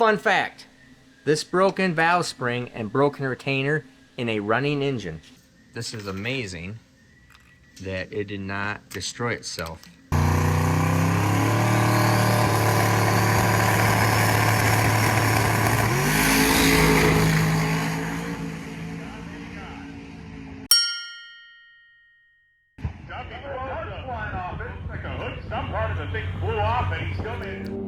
Fun fact, this broken valve spring and broken retainer in a running engine. This is amazing that it did not destroy itself. Some part of the thing blew off and he's still in.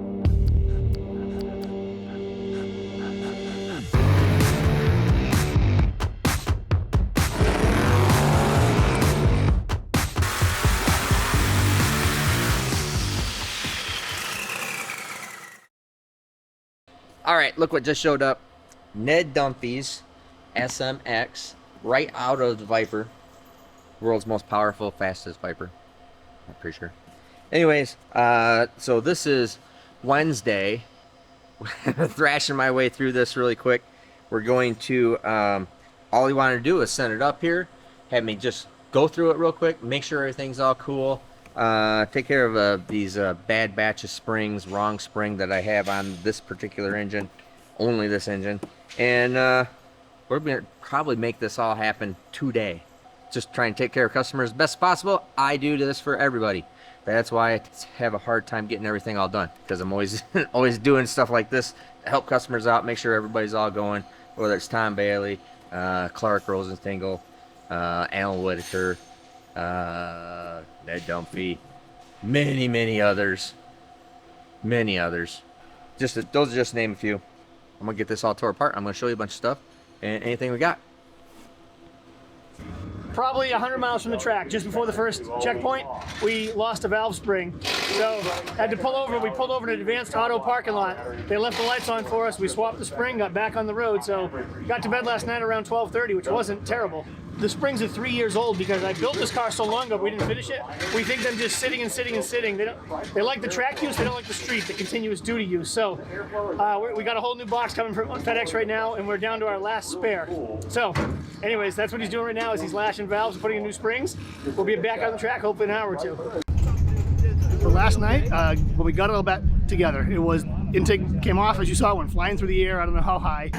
All right, look what just showed up. Ned Dunphy's SMX, right out of the Viper. World's most powerful, fastest Viper. I'm pretty sure. Anyways, so this is Wednesday. Thrashing my way through this really quick. We're going to, all we wanted to do is send it up here. Have me just go through it real quick, make sure everything's all cool. Take care of these bad batch of springs, wrong spring that I have on this particular engine. Only this engine. And we're going to probably make this all happen today. Just try and take care of customers as best possible. I do this for everybody. That's why I have a hard time getting everything all done, because I'm always always doing stuff like this to help customers out, make sure everybody's all going, whether it's Tom Bailey, Clark Rosenstengel, Alan Whitaker, Ned Dunphy, many others. Those are just to name a few. I'm gonna get this all tore apart. I'm gonna show you a bunch of stuff and anything we got. Probably 100 miles from the track, just before the first checkpoint, we lost a valve spring. So had to pull over. We pulled over in an advanced auto parking lot. They left the lights on for us. We swapped the spring, got back on the road. So got to bed last night around 12:30, which wasn't terrible. The springs are 3 years old because I built this car so long ago, we didn't finish it. We think them just sitting and sitting and sitting. They like the track use, they don't like the street, the continuous duty use. So we got a whole new box coming from FedEx right now, and we're down to our last spare. So anyways, that's what he's doing right now, is he's lashing valves and putting in new springs. We'll be back on the track hopefully in an hour or two. For last night, when we got it all back together, it was intake came off, as you saw, went flying through the air, I don't know how high.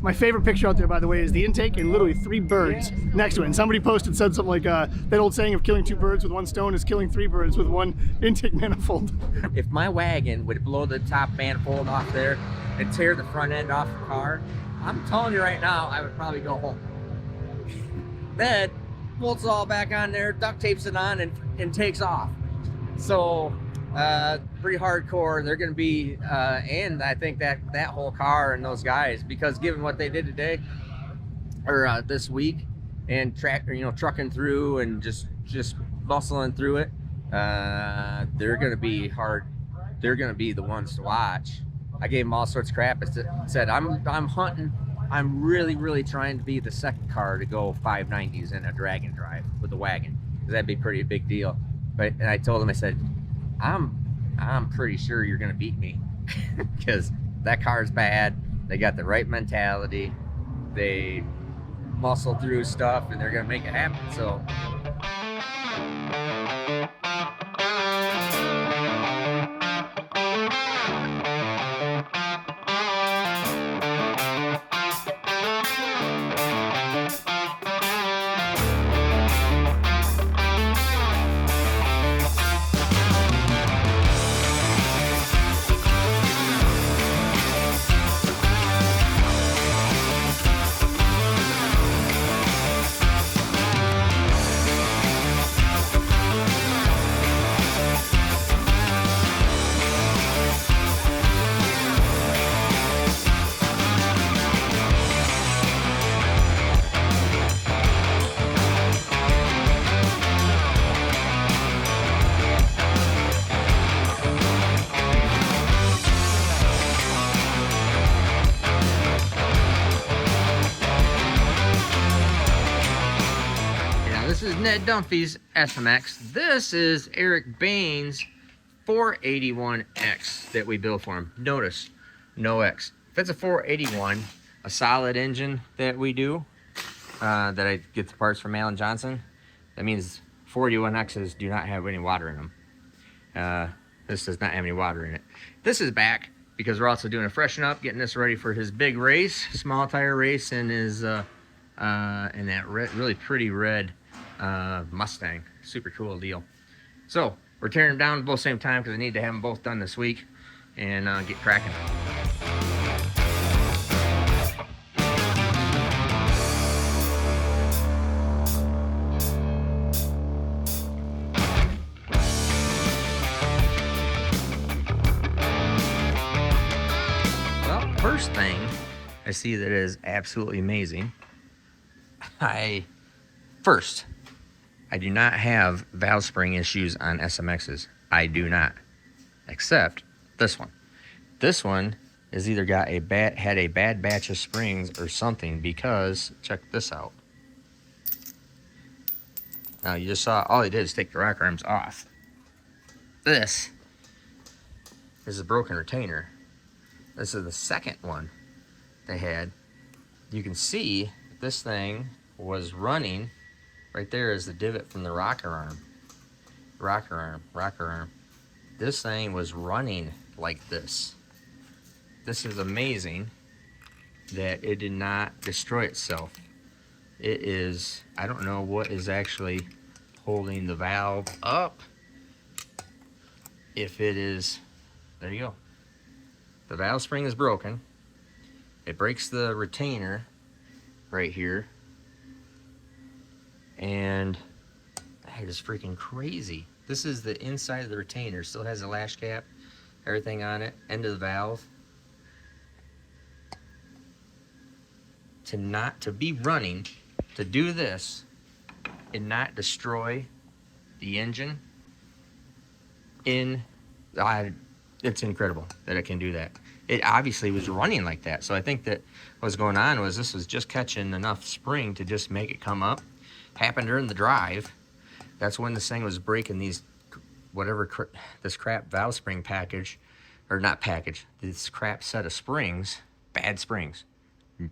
My favorite picture out there, by the way, is the intake and literally 3 birds next to it. And somebody posted, said something like, that old saying of killing 2 birds with 1 stone is killing 3 birds with 1 intake manifold. If my wagon would blow the top manifold off there and tear the front end off the car, I'm telling you right now, I would probably go home. Then bolts it all back on there, duct tapes it on, and takes off. So pretty hardcore. They're going to be, and I think that whole car and those guys, because given what they did today or this week, and trucking through and just bustling through it, they're going to be hard. They're going to be the ones to watch. I gave them all sorts of crap. I said I'm hunting. I'm really trying to be the second car to go 590s in a drag and drive with the wagon, because that'd be pretty big deal. But and I told them, I said, I'm pretty sure you're gonna beat me, because that car's bad. They got the right mentality. They muscle through stuff, and they're gonna make it happen. So. This is Ned Dunphy's SMX. This is Eric Bain's 481X that we built for him. Notice, no X. If it's a 481, a solid engine that we do, that I get the parts from Alan Johnson, that means 481Xs do not have any water in them. This does not have any water in it. This is back because we're also doing a freshen up, getting this ready for his big race, small tire race, and his in that really pretty red Mustang. Super cool deal. So we're tearing them down at both same time because I need to have them both done this week and get cracking. First thing I see that is absolutely amazing. I do not have valve spring issues on SMXs. I do not, except this one. This one has either got had a bad batch of springs or something, because check this out. Now you just saw all I did is take the rocker arms off. This is a broken retainer. This is the second one they had. You can see this thing was running. Right there is the divot from the rocker arm. Rocker arm. This thing was running like this. This is amazing that it did not destroy itself. It is, I don't know what is actually holding the valve up. If it is, there you go. The valve spring is broken. It breaks the retainer right here. And that is freaking crazy. This is the inside of the retainer. Still has a lash cap, everything on it, end of the valve. To be running, to do this and not destroy the engine it's incredible that it can do that. It obviously was running like that. So I think that what was going on was this was just catching enough spring to just make it come up. Happened during the drive. That's when this thing was breaking these, this crap valve spring package, or not package, this crap set of springs, bad springs.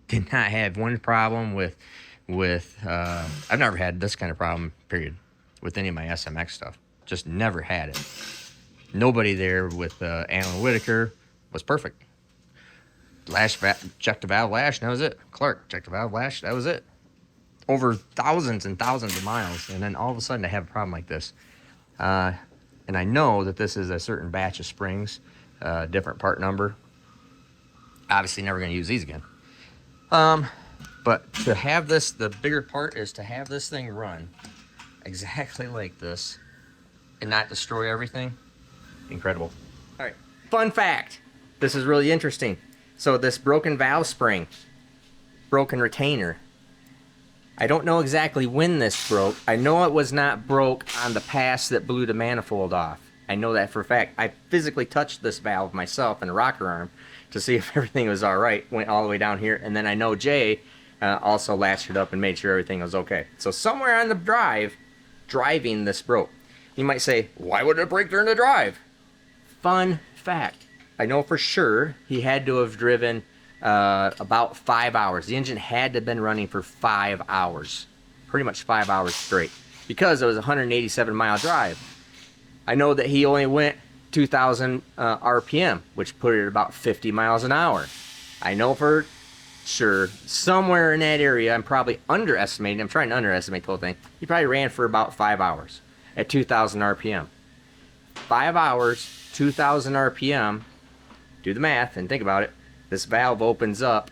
Did not have one problem with I've never had this kind of problem, period, with any of my SMX stuff. Just never had it. Nobody there with Alan Whitaker was perfect. Checked the valve lash, and that was it. Clark, checked the valve lash, that was it. Over thousands and thousands of miles, and then all of a sudden I have a problem like this. And I know that this is a certain batch of springs, different part number. Obviously never going to use these again. But to have this, the bigger part is to have this thing run exactly like this and not destroy everything. Incredible. All right, fun fact. This is really interesting. So this broken valve spring, broken retainer, I don't know exactly when this broke. I know it was not broke on the pass that blew the manifold off. I know that for a fact. I physically touched this valve myself in the rocker arm to see if everything was all right. Went all the way down here, and then I know Jay also latched it up and made sure everything was okay. So somewhere on the driving this broke. You might say, why would it break during the drive? Fun fact. I know for sure he had to have driven about 5 hours. The engine had to have been running for 5 hours. Pretty much 5 hours straight. Because it was a 187-mile drive. I know that he only went 2,000 RPM, which put it at about 50 miles an hour. I know for sure, somewhere in that area, I'm probably underestimating. I'm trying to underestimate the whole thing. He probably ran for about 5 hours at 2,000 RPM. 5 hours, 2,000 RPM. Do the math and think about it. This valve opens up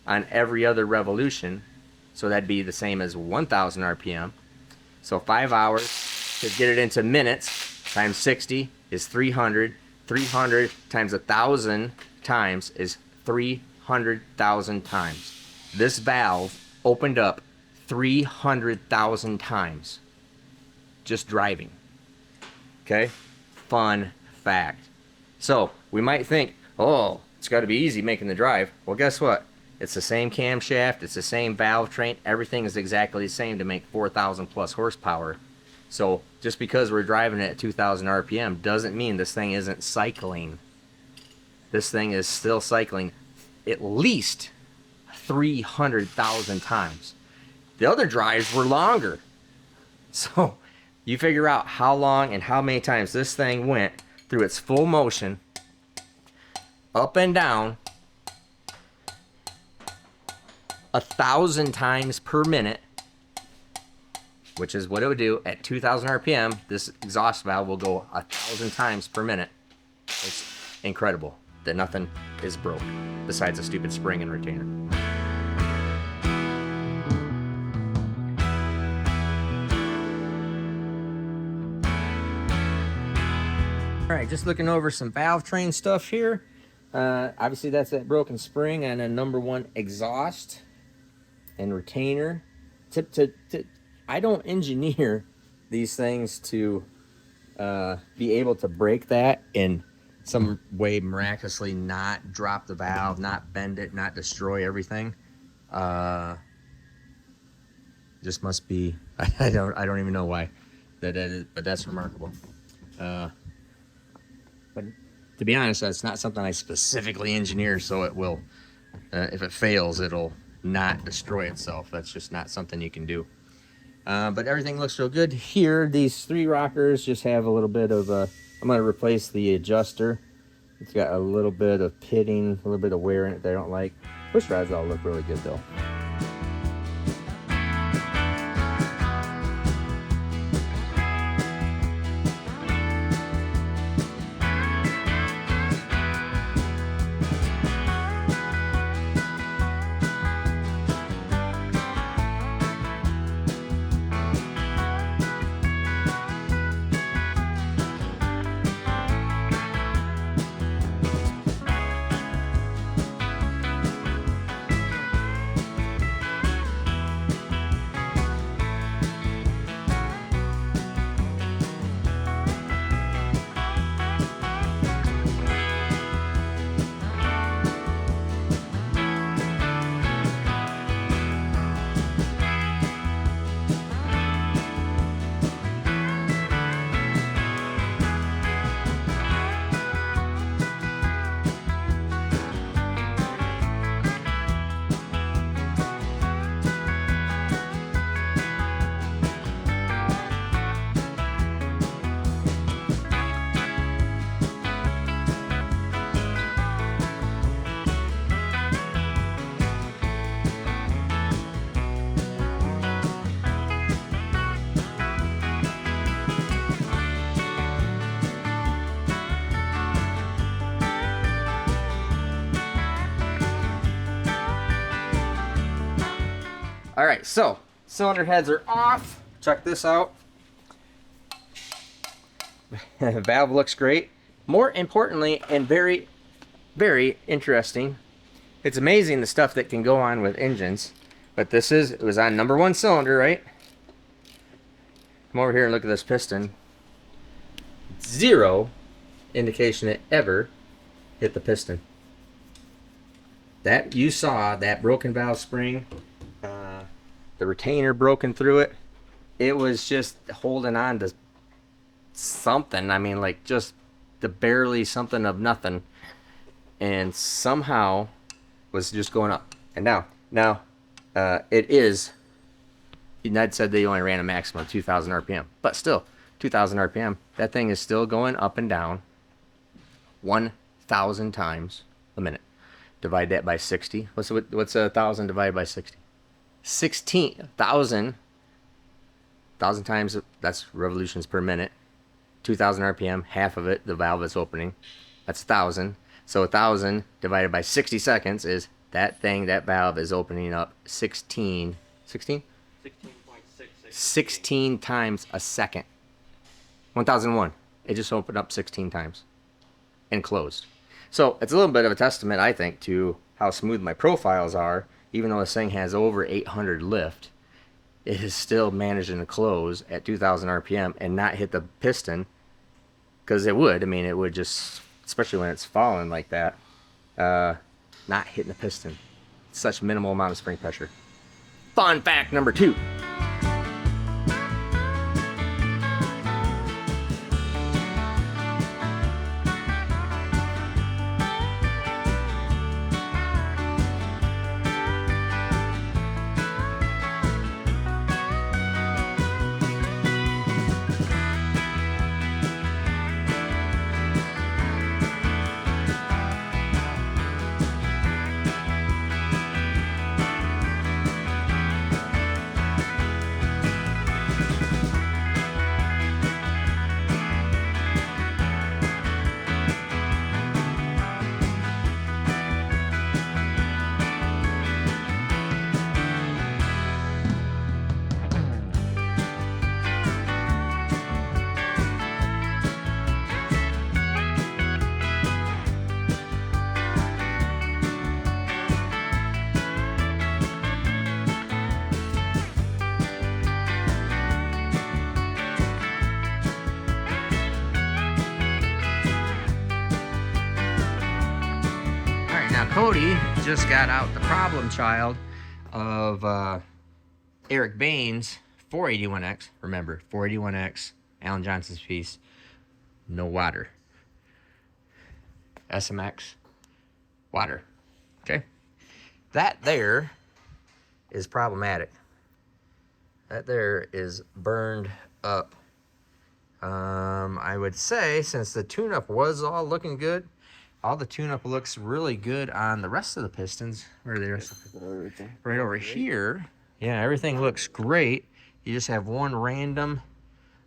on every other revolution, so that'd be the same as 1,000 RPM. So 5 hours to get it into minutes times 60 is 300. 300 times 1,000 times is 300,000 times. This valve opened up 300,000 times just driving. Okay? Fun fact. So we might think, oh, it's got to be easy making the drive. Well, guess what? It's the same camshaft, it's the same valve train, everything is exactly the same to make 4,000 plus horsepower. So just because we're driving it at 2,000 RPM doesn't mean this thing isn't cycling. This thing is still cycling at least 300,000 times. The other drives were longer. So you figure out how long and how many times this thing went through its full motion, up and down, 1,000 times per minute, which is what it would do at 2,000 RPM. This exhaust valve will go 1,000 times per minute. It's incredible that nothing is broke besides a stupid spring and retainer. All right, just looking over some valve train stuff here. Obviously that's that broken spring on a number 1 exhaust and retainer. I don't engineer these things to be able to break that in some way, miraculously not drop the valve, not bend it, not destroy everything. Just must be, I don't even know why that is, but that's remarkable. But to be honest, that's not something I specifically engineer, so it will, if it fails, it'll not destroy itself. That's just not something you can do. But everything looks real good here. These 3 rockers just have a little bit of I'm going to replace the adjuster. It's got a little bit of pitting, a little bit of wear in it that I don't like. Push rods all look really good though. All right, so cylinder heads are off. Check this out. Valve looks great. More importantly, and very, very interesting, it's amazing the stuff that can go on with engines. But it was on number 1 cylinder, right? Come over here and look at this piston. 0 indication it ever hit the piston. That you saw that broken valve spring. The retainer broken through it. It was just holding on to something. I mean, like just the barely something of nothing, and somehow was just going up and down. Now, it is. Ned said they only ran a maximum of 2,000 RPM, but still, 2,000 RPM. That thing is still going up and down 1,000 times a minute. Divide that by 60. What's 1,000 divided by 60? 16,000 times, that's revolutions per minute. 2,000 RPM, half of it, the valve is opening. That's 1,000. So 1,000 divided by 60 seconds is that thing, that valve is opening up 16 times a second. 1,001. It just opened up 16 times and closed. So it's a little bit of a testament, I think, to how smooth my profiles are. Even though this thing has over 800 lift, it is still managing to close at 2,000 RPM and not hit the piston, because it would. I mean, it would just, especially when it's falling like that, not hitting the piston. Such minimal amount of spring pressure. Fun fact number 2. Cody just got out the problem child of Eric Bain's 481X. Remember, 481X, Alan Johnson's piece, no water. SMX, water. Okay? That there is problematic. That there is burned up. I would say, since the tune-up was all looking good, all the tune-up looks really good on the rest of the pistons. Where are they? Right over here. Yeah, everything looks great. You just have one random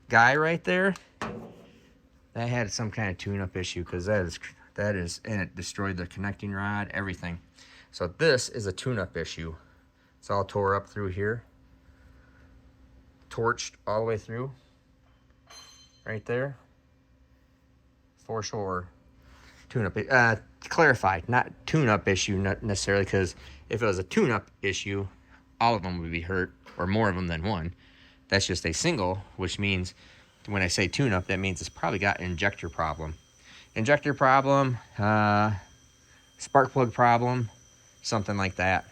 guy right there that had some kind of tune-up issue, because that is, and it destroyed the connecting rod, everything. So this is a tune-up issue. It's all tore up through here, torched all the way through, right there. For sure, tune-up. Clarified, not tune-up issue, not necessarily, because if it was a tune-up issue, all of them would be hurt, or more of them than one. That's just a single, which means when I say tune-up, that means it's probably got an injector problem. Injector problem, spark plug problem, something like that.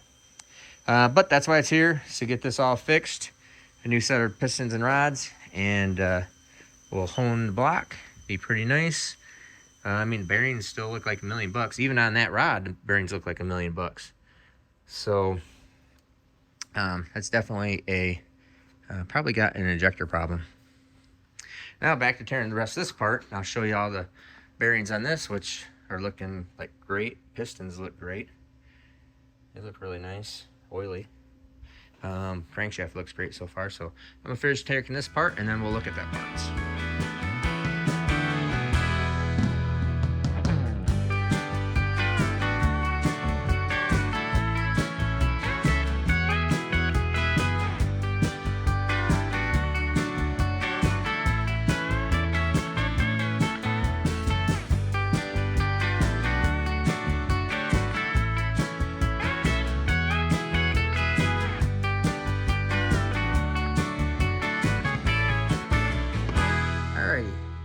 But that's why it's here, to get this all fixed. A new set of pistons and rods, and we'll hone the block. Be pretty nice. I mean, bearings still look like $1 million. Even on that rod, the bearings look like $1 million. So that's definitely a probably got an injector problem. Now back to tearing the rest of this apart. I'll show you all the bearings on this, which are looking like great. Pistons look great. They look really nice, oily. Crankshaft looks great so far. So I'm gonna finish taking this part, and then we'll look at that parts.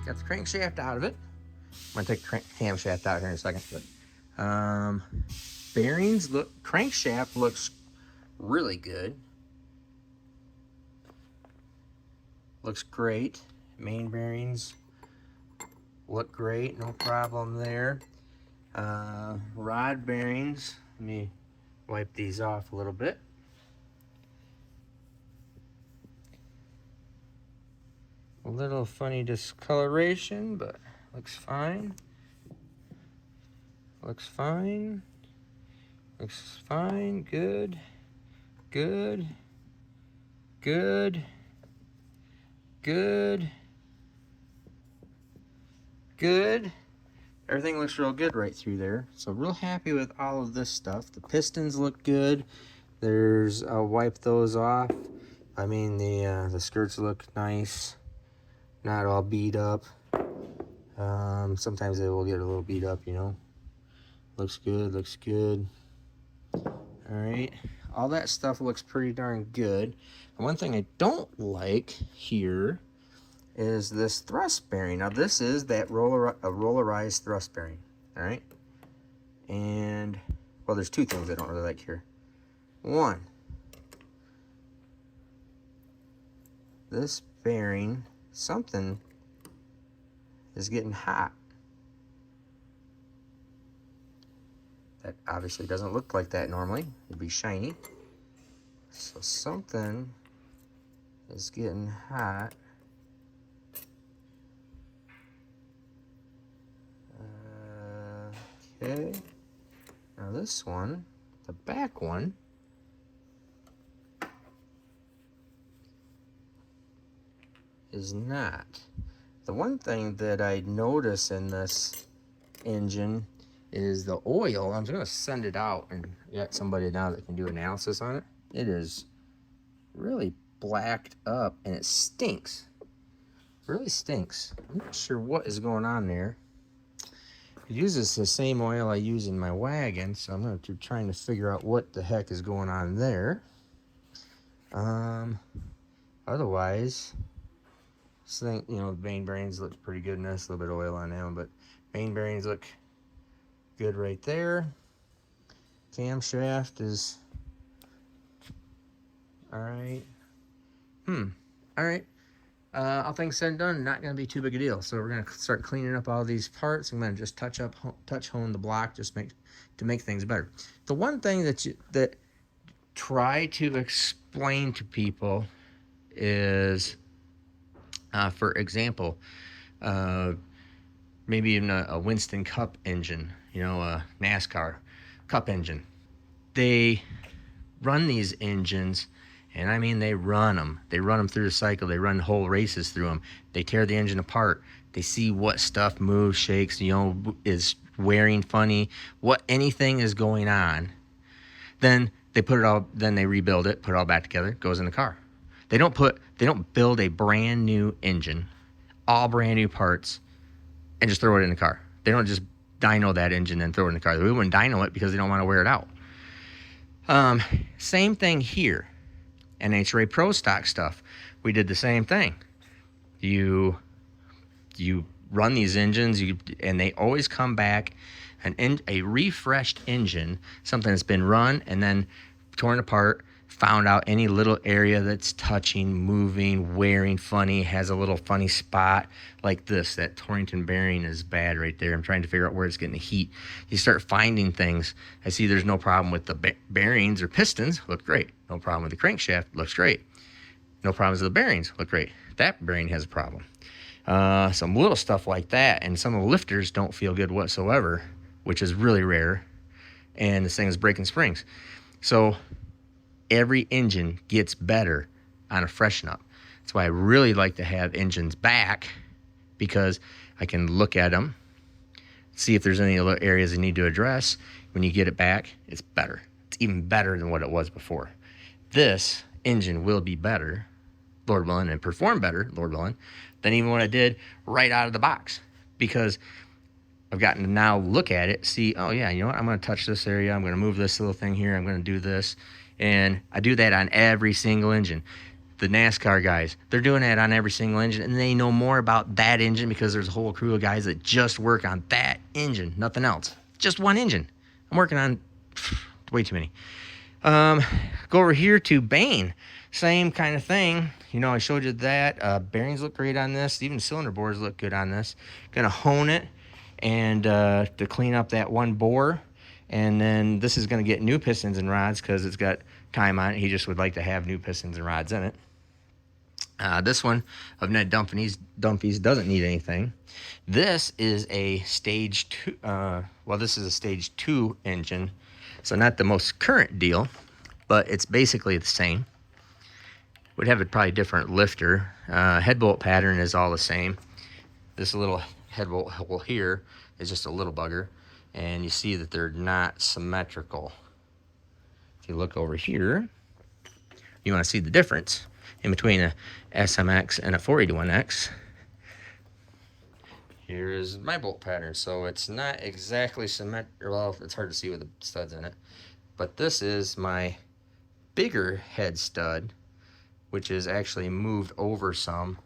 Got the crankshaft out of it. I'm gonna take the camshaft out here in a second. But bearings look, crankshaft looks really good. Looks great. Main bearings look great, no problem there. Rod bearings, let me wipe these off a little bit. A little funny discoloration, but looks fine. Looks fine. Looks fine. Good. Good. Good. Good. Good. Everything looks real good right through there. So real happy with all of this stuff. The pistons look good. I'll wipe those off. I mean, the skirts look nice. Not all beat up. Sometimes they will get a little beat up, you know. Looks good, looks good. Alright, all that stuff looks pretty darn good. And one thing I don't like here is this thrust bearing. Now this is that rollerized thrust bearing, alright? And, well, there's two things I don't really like here. One, this bearing, something is getting hot. That obviously doesn't look like that normally. It'd be shiny. So something is getting hot. Okay. Now this one, the back one, is not. The one thing that I notice in this engine is the oil. I'm just gonna send it out and get somebody now that can do analysis on it. It is really blacked up and it stinks. Really stinks. I'm not sure what is going on there. It uses the same oil I use in my wagon, so I'm going to trying to figure out what the heck is going on there. Otherwise, I think, you know, the main bearings look pretty good in this. A little bit of oil on them, but main bearings look good right there. Camshaft is all right. All right. All things said and done, not going to be too big a deal. So we're going to start cleaning up all these parts. I'm going to just touch hone the block, just to make things better. The one thing that try to explain to people is, for example, maybe even a Winston Cup engine, a NASCAR Cup engine. They run these engines, and I mean they run them. They run them through the cycle. They run whole races through them. They tear the engine apart. They see what stuff moves, shakes, is wearing funny, what anything is going on. Then they put it all. Then they rebuild it, put it all back together. It goes in the car. They don't build a brand new engine, all brand new parts, and just throw it in the car. They don't just dyno that engine and throw it in the car. We wouldn't dyno it because they don't want to wear it out. Same thing here. NHRA Pro Stock stuff. We did the same thing. You run these engines, and they always come back a refreshed engine, something that's been run and then torn apart, found out any little area that's touching, moving, wearing funny, has a little funny spot like this. That Torrington bearing is bad right there. I'm trying to figure out where it's getting the heat. You start finding things. I see there's no problem with the bearings or pistons. Look great. No problem with the crankshaft. Looks great. No problems with the bearings. Look great. That bearing has a problem. Some little stuff like that, and some of the lifters don't feel good whatsoever, which is really rare. And this thing is breaking springs. So every engine gets better on a freshen up. That's why I really like to have engines back, because I can look at them, see if there's any other areas they need to address. When you get it back, it's better. It's even better than what it was before. This engine will be better, Lord willing, and perform better, Lord willing, than even what I did right out of the box, because I've gotten to now look at it, see, oh yeah, you know what, I'm going to touch this area, I'm going to move this little thing here, I'm going to do this, and I do that on every single engine. The NASCAR guys, they're doing that on every single engine, and they know more about that engine because there's a whole crew of guys that just work on that engine, nothing else. Just one engine. I'm working on way too many. Go over here to Bain. Same kind of thing. I showed you that. Bearings look great on this. Even cylinder bores look good on this. Gonna hone it and to clean up that one bore. And then this is gonna get new pistons and rods because it's got time on it. He just would like to have new pistons and rods in it. This one of Ned Dunphy's doesn't need anything. This is a stage 2. This is a stage 2 engine. So not the most current deal, but it's basically the same. Would have a probably different lifter. Head bolt pattern is all the same. This little head bolt hole here is just a little bugger, and you see that they're not symmetrical. If you look over here, you want to see the difference in between a SMX and a 481X. Here is my bolt pattern, so it's not exactly symmetrical. Well, it's hard to see with the studs in it, but this is my bigger head stud, which is actually moved over some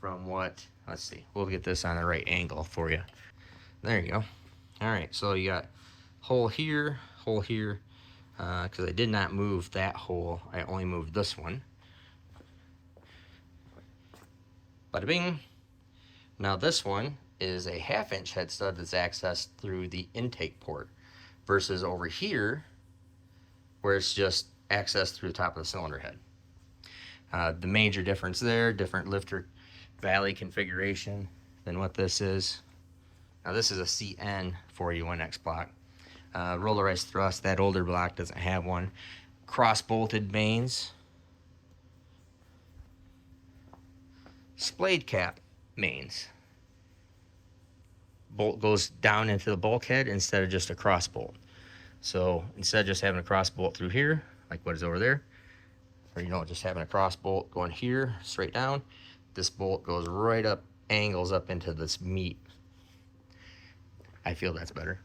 from what, let's see, we'll get this on the right angle for you. There you go. All right, so you got hole here, because I did not move that hole, I only moved this one. Bada bing. Now this one is a 1/2-inch head stud that's accessed through the intake port, versus over here where it's just accessed through the top of the cylinder head. The major difference there, different lifter valley configuration than what this is. Now this is a CN 481X block. Rollarized thrust, that older block doesn't have one. Cross-bolted mains. Splayed cap mains. Bolt goes down into the bulkhead instead of just a cross bolt. So instead of just having a cross bolt through here, like what is over there, or just having a cross bolt going here straight down, this bolt goes right up, angles up into this meat. I feel that's better.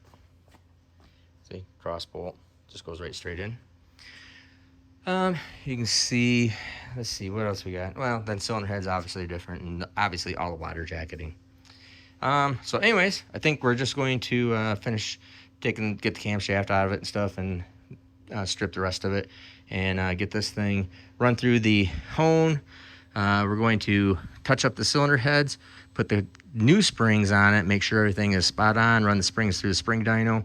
See, cross bolt just goes right straight in. You can see, let's see, what else we got? Well, then cylinder heads obviously different, and obviously all the water jacketing. So anyways, I think we're just going to finish get the camshaft out of it and stuff, and strip the rest of it, and get this thing run through the hone. We're going to touch up the cylinder heads, put the new springs on it, make sure everything is spot on, run the springs through the spring dyno.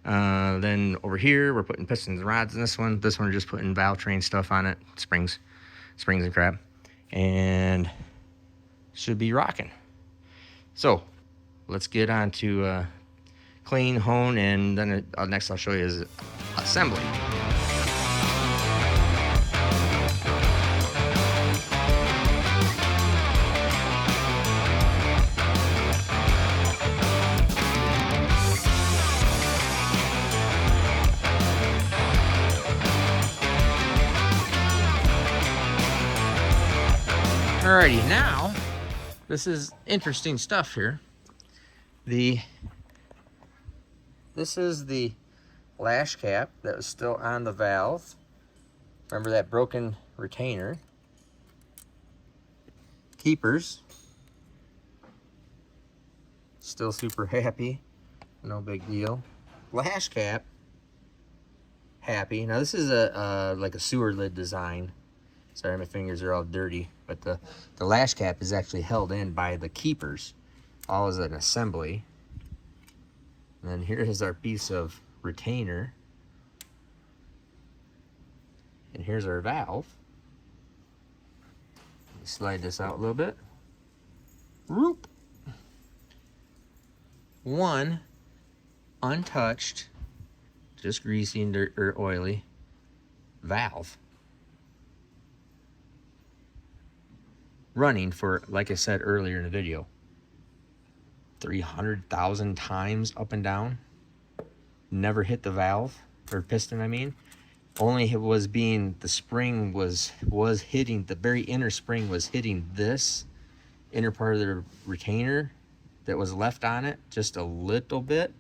Then over here, we're putting pistons and rods in this one. This one, we're just putting valve train stuff on it, springs and crap, and should be rocking. So let's get on to clean, hone, and then next I'll show you is assembly. Alrighty, now this is interesting stuff here. This is the lash cap that was still on the valve. Remember that broken retainer. Keepers. Still super happy. No big deal. Lash cap. Happy. Now this is a like a sewer lid design. Sorry, my fingers are all dirty, but the lash cap is actually held in by the keepers, all as an assembly. And then here is our piece of retainer. And here's our valve. Let me slide this out a little bit. Whoop. One untouched, just greasy and dirt or oily valve. Running for, like I said earlier in the video, 300,000 times up and down. Never hit the valve, or piston I mean. Only it was being, the spring was hitting, the very inner spring was hitting this inner part of the retainer that was left on it just a little bit.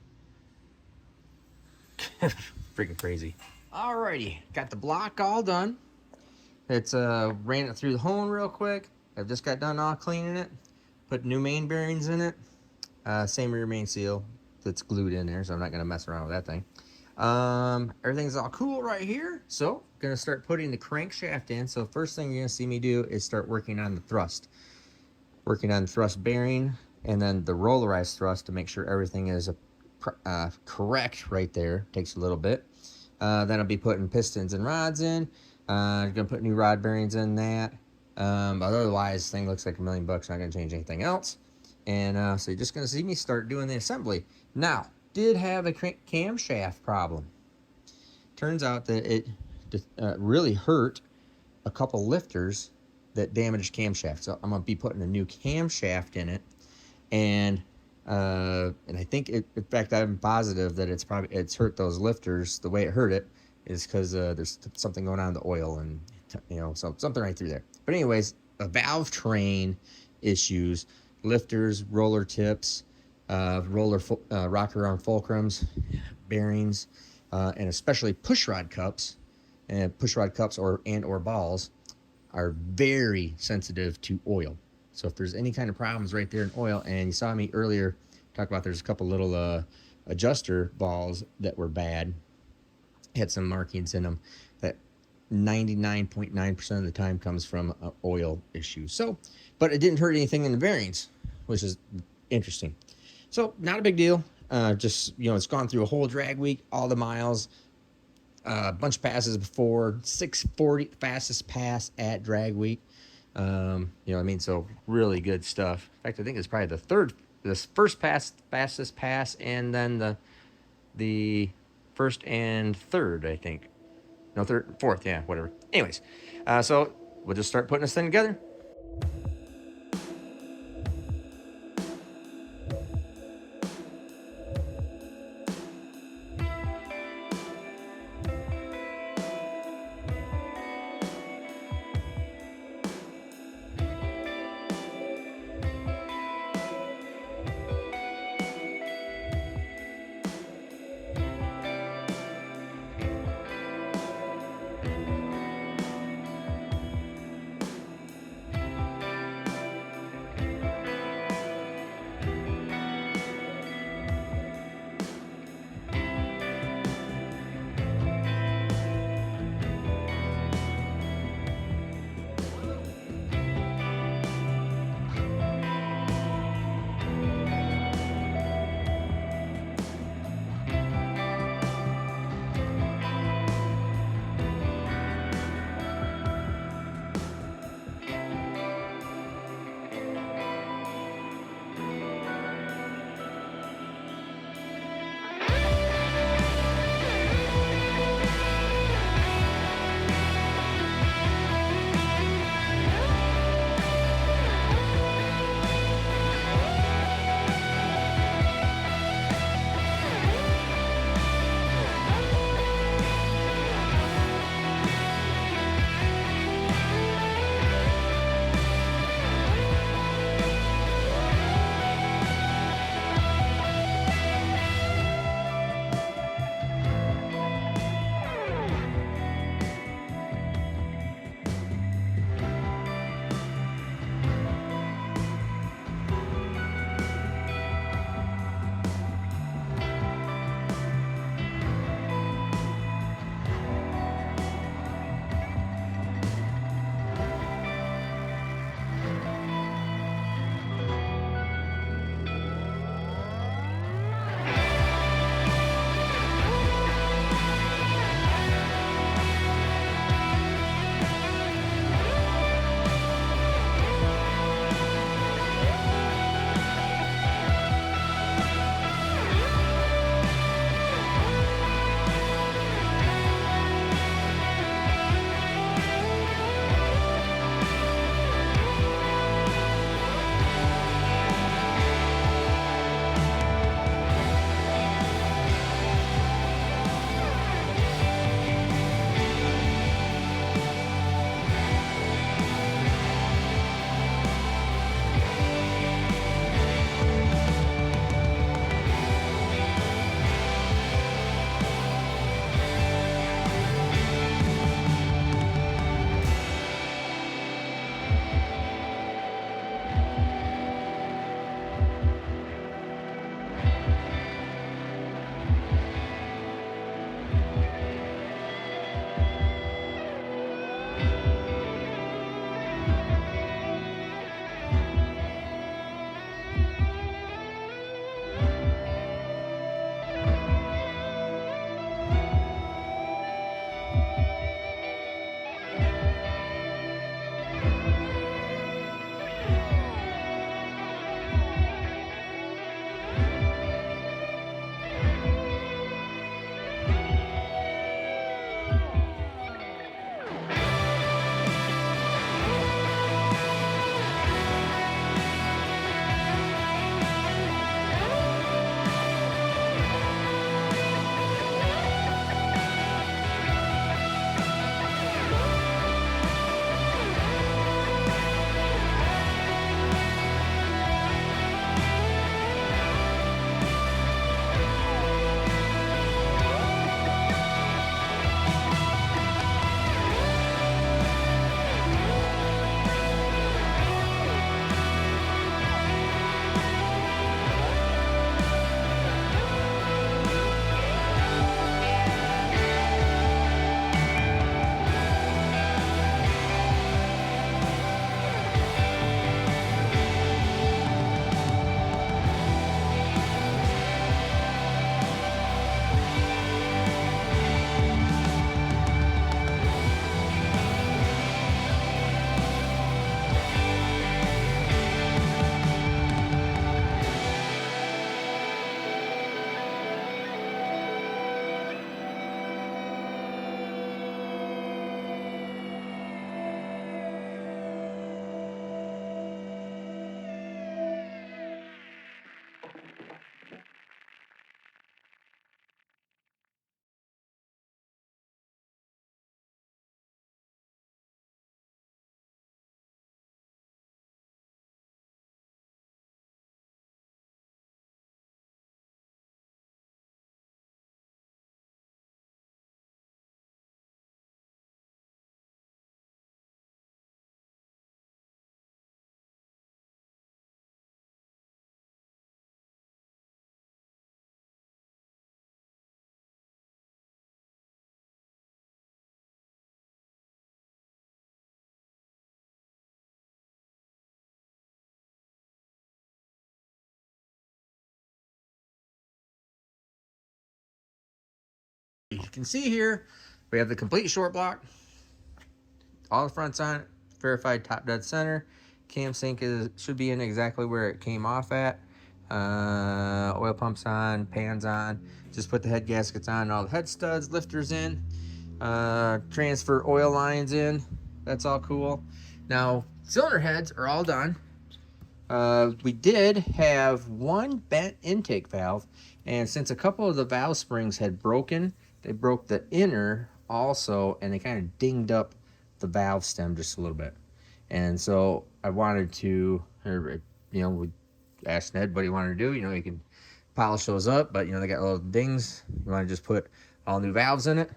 Freaking crazy. Alrighty, got the block all done. It's ran it through the hone real quick. I've just got done all cleaning it. Put new main bearings in it. Same rear main seal that's glued in there, so I'm not gonna mess around with that thing. Everything's all cool right here. So gonna start putting the crankshaft in. So first thing you're gonna see me do is start working on the thrust. Working on the thrust bearing and then the rollerized thrust to make sure everything is correct right there. Takes a little bit. Then I'll be putting pistons and rods in. Gonna put new rod bearings in that. But otherwise, thing looks like $1 million. Not gonna change anything else. And so you're just gonna see me start doing the assembly. Now, did have a camshaft problem. Turns out that it really hurt a couple lifters that damaged camshaft. So I'm gonna be putting a new camshaft in it, and I think in fact I'm positive that it's hurt those lifters. The way it hurt it is because there's something going on in the oil, and something right through there. But anyways, a valve train issues, lifters, roller tips, rocker arm fulcrums, bearings, and especially push rod cups, or balls are very sensitive to oil. So if there's any kind of problems right there in oil, and you saw me earlier talk about there's a couple little adjuster balls that were bad, had some markings in them, that 99.9% of the time comes from oil issues. So, but it didn't hurt anything in the bearings, which is interesting. So not a big deal. Just, it's gone through a whole drag week, all the miles, a bunch of passes before, 640 fastest pass at drag week. So really good stuff. In fact, I think it's probably this first fastest pass, and then the first and third, I think. No, fourth, yeah, whatever. Anyways, so we'll just start putting this thing together. as you can see here, we have the complete short block. All the fronts on it, verified top dead center. Cam sync should be in exactly where it came off at. Oil pumps on, pans on. Just put the head gaskets on, all the head studs, lifters in. Transfer oil lines in. That's all cool. Now, cylinder heads are all done. We did have one bent intake valve, and since a couple of the valve springs had broken, they broke the inner also, and they kind of dinged up the valve stem just a little bit. And so I wanted to, we asked Ned what he wanted to do. You can polish those up, but they got little dings. You want to just put all new valves in it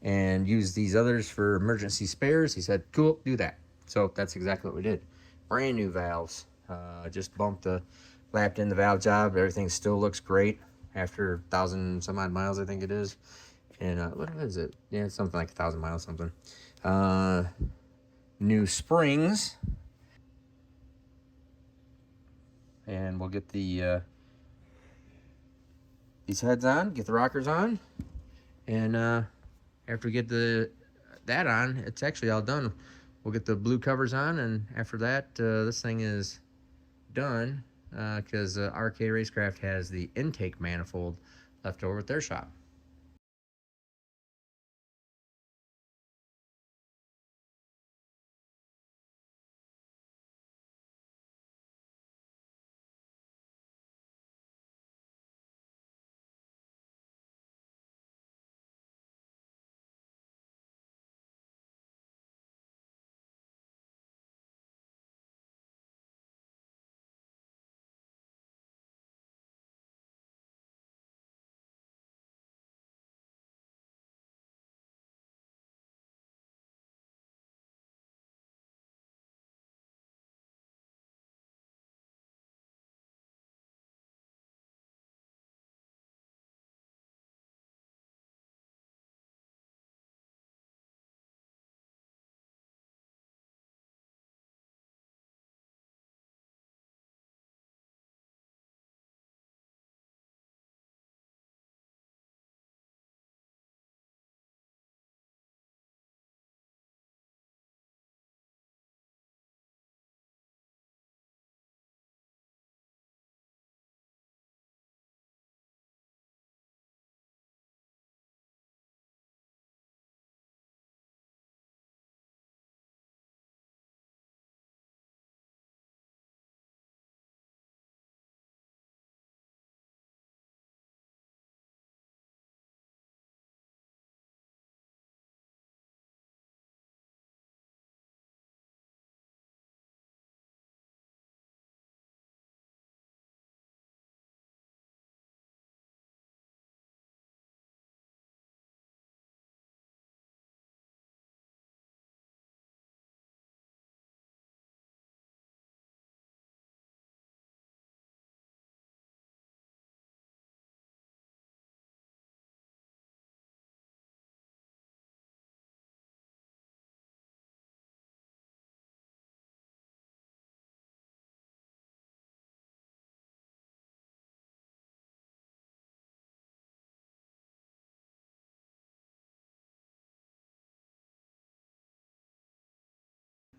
and use these others for emergency spares. He said, cool, do that. So that's exactly what we did. Brand new valves. Just lapped in the valve job. Everything still looks great after 1,000 some odd miles, I think it is. And what is it? Yeah, it's something like 1,000 miles, something. New springs. And we'll get the these heads on, get the rockers on, and after we get that on, it's actually all done. We'll get the blue covers on, and after that, this thing is done, because RK Racecraft has the intake manifold left over at their shop.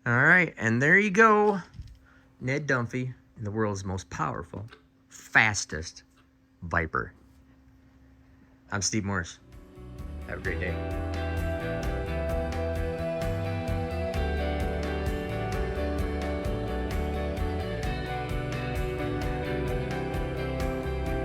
All right, and there you go. Ned Dunphy, the world's most powerful, fastest Viper. I'm Steve Morris. Have a great day.